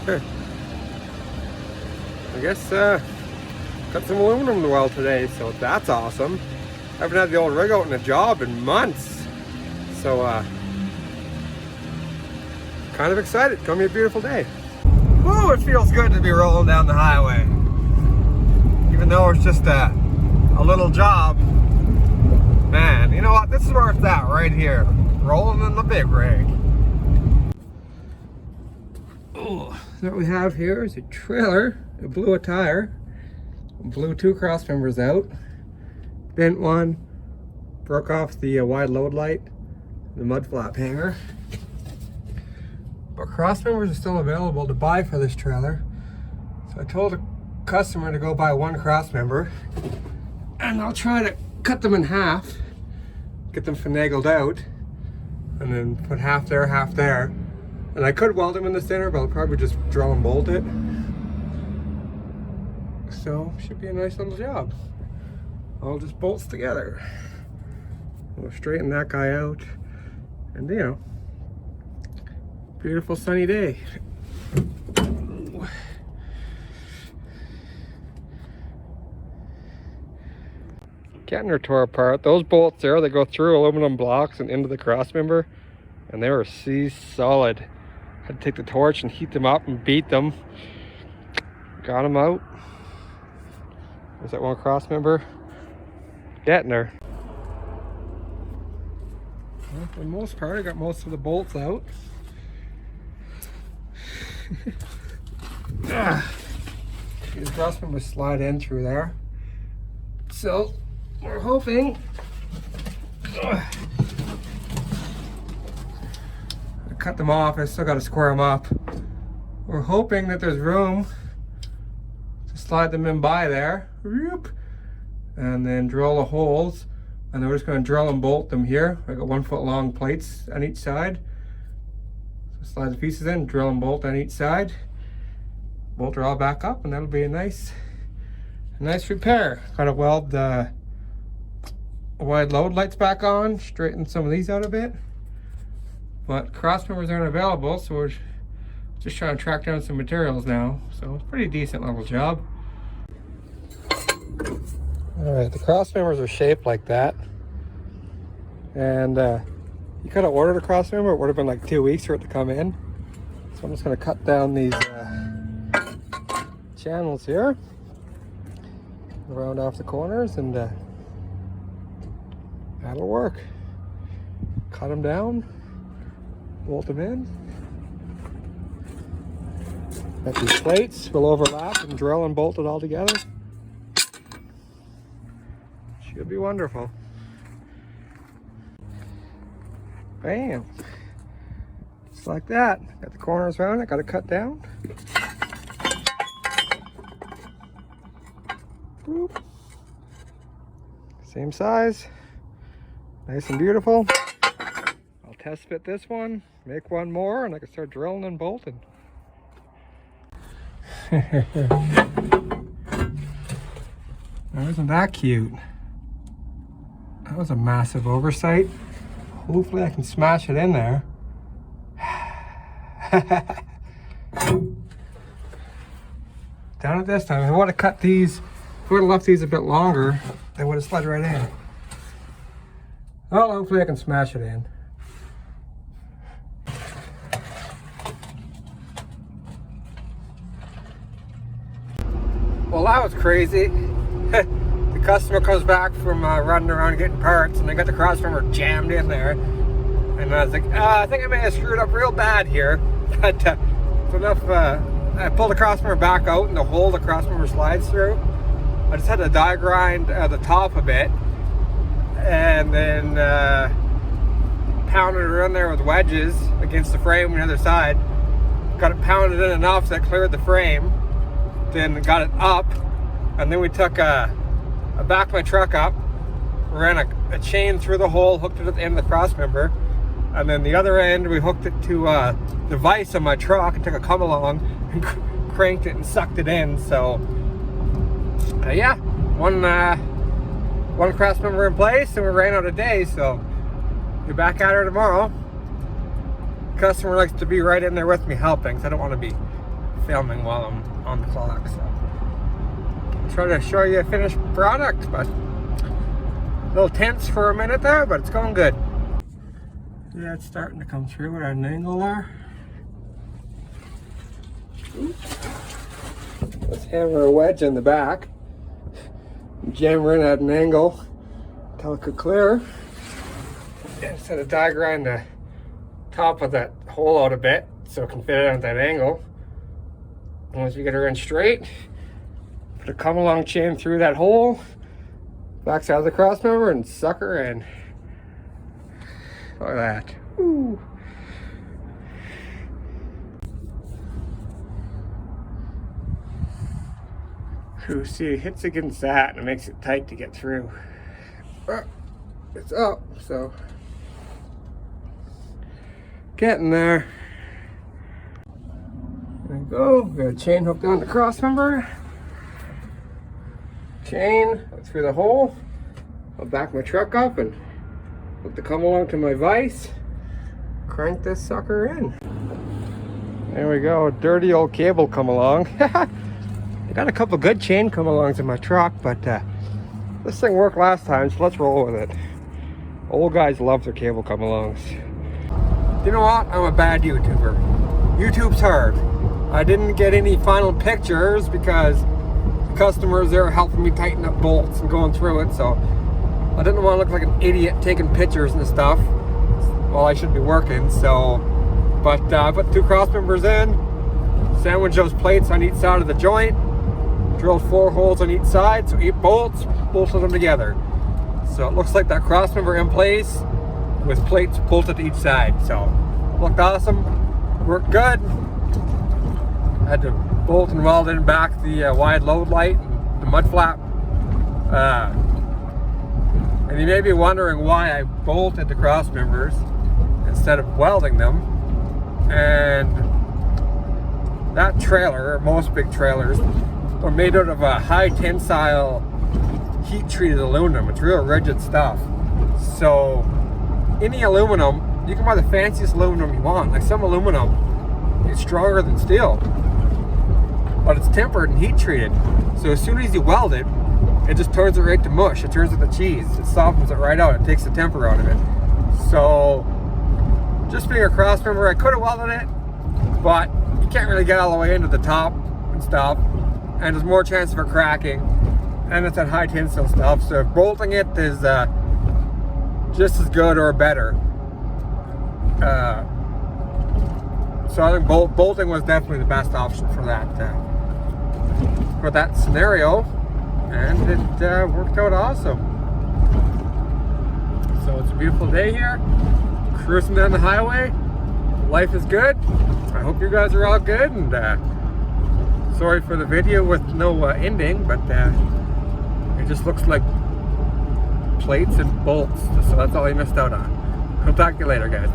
I guess got some aluminum to weld today, so that's awesome. I haven't had the old rig out in a job in months, so kind of excited. It's gonna be a beautiful day. Woo, it feels good to be rolling down the highway, even though it's just a little job. Man, you know what? This is where it's at, right here, rolling in the big rig. Oh, what we have here is a trailer. It blew a tire, blew 2 cross members out, bent one, broke off the wide load light, the mud flap hanger. But cross members are still available to buy for this trailer. So I told a customer to go buy 1 cross member, and I'll try to cut them in half, get them finagled out, and then put half there, half there. And I could weld them in the center, but I'll probably just drill and bolt it. So, should be a nice little job. All just bolts together. We'll straighten that guy out. And you know, beautiful sunny day. Getting her tore apart. Those bolts there, they go through aluminum blocks and into the cross member. And they were solid. Had to take the torch and heat them up and beat them. Got them out. There's that 1 cross member. Getting her. Well, for the most part, I got most of the bolts out. These cross members slide in through there. So we're hoping. I cut them off. I still got to square them up. We're hoping that there's room to slide them in by there, and then drill the holes, and then we're just going to drill and bolt them here. I got 1 foot long plates on each side, so slide the pieces in, drill and bolt on each side, bolt her all back up, and that'll be a nice repair. Got to weld the wide load lights back on, straighten some of these out a bit, but cross members aren't available, so we're just trying to track down some materials now. So it's a pretty decent little job. Alright, the cross members are shaped like that. And you could have ordered a cross member, it would have been like 2 weeks for it to come in. So I'm just going to cut down these channels here, round off the corners, and that'll work. Cut them down, bolt them in. Got these plates, will overlap and drill and bolt it all together. Should be wonderful. Bam. Just like that. Got the corners around it, got it cut down. Boop. Same size. Nice and beautiful. I'll test fit this one, make 1 more, and I can start drilling and bolting. Now, isn't that cute? That was a massive oversight. Hopefully I can smash it in there. Down at this time. If I would have cut these, if I would have left these a bit longer, they would have slid right in. Well, hopefully I can smash it in. Well, that was crazy. The customer comes back from running around getting parts, and they got the cross member jammed in there. And I was like, I think I may have screwed up real bad here. But enough. I pulled the cross member back out, and the hole the cross member slides through, I just had to die grind the top a bit, and then pounded it in there with wedges against the frame on the other side. Got it pounded in enough that it cleared the frame. Then got it up, and then we took I backed my truck up, ran a chain through the hole, hooked it at the end of the cross member, and then the other end we hooked it to the vise on my truck and took a come along and cranked it and sucked it in. So yeah, one cross member in place, and we ran out of days, so we're back at her tomorrow. Customer likes to be right in there with me helping, so I don't want to be filming while I'm on the clock, so I'll try to show you a finished product, but a little tense for a minute there, but it's going good. Yeah, it's starting to come through at an angle there. Let's hammer a wedge in the back, jam her in at an angle until it could clear. Instead of die grind the top of that hole out a bit so it can fit it on that angle. Once we get her in straight, put a come along chain through that hole, backside of the cross member, and suck her in. Look at that. Ooh. Ooh, see, it hits against that and it makes it tight to get through. It's up, so getting there. There we go. We got a chain hooked on the cross member. Chain through the hole. I'll back my truck up and hook the come along to my vise. Crank this sucker in. There we go. Dirty old cable come along. I got a couple good chain come alongs in my truck, but this thing worked last time, so let's roll with it. Old guys love their cable come alongs. You know what? I'm a bad YouTuber. YouTube's hard. I didn't get any final pictures because the customers there are helping me tighten up bolts and going through it, so I didn't want to look like an idiot taking pictures and stuff while I should be working. So, but I put 2 cross members in, sandwiched those plates on each side of the joint, drilled 4 holes on each side, so 8 bolts, bolted them together. So it looks like that cross member in place with plates bolted to each side. So looked awesome, worked good. Had to bolt and weld in back the wide load light and the mud flap. And you may be wondering why I bolted the cross members instead of welding them. And that trailer, or most big trailers, are made out of a high tensile heat treated aluminum. It's real rigid stuff. So any aluminum, you can buy the fanciest aluminum you want. Like some aluminum is stronger than steel, but it's tempered and heat treated. So as soon as you weld it, it just turns it right to mush. It turns it to cheese. It softens it right out. It takes the temper out of it. So just being a cross member, I could have welded it, but you can't really get all the way into the top and stuff, and there's more chance of it cracking, and it's that high tensile stuff. So bolting it is just as good or better. So I think bolting was definitely the best option for that scenario, and it worked out awesome. So it's a beautiful day here, cruising down the highway. Life is good. I hope you guys are all good, and sorry for the video with no ending, but it just looks like plates and bolts, so that's all I missed out on. I'll talk to you later, guys.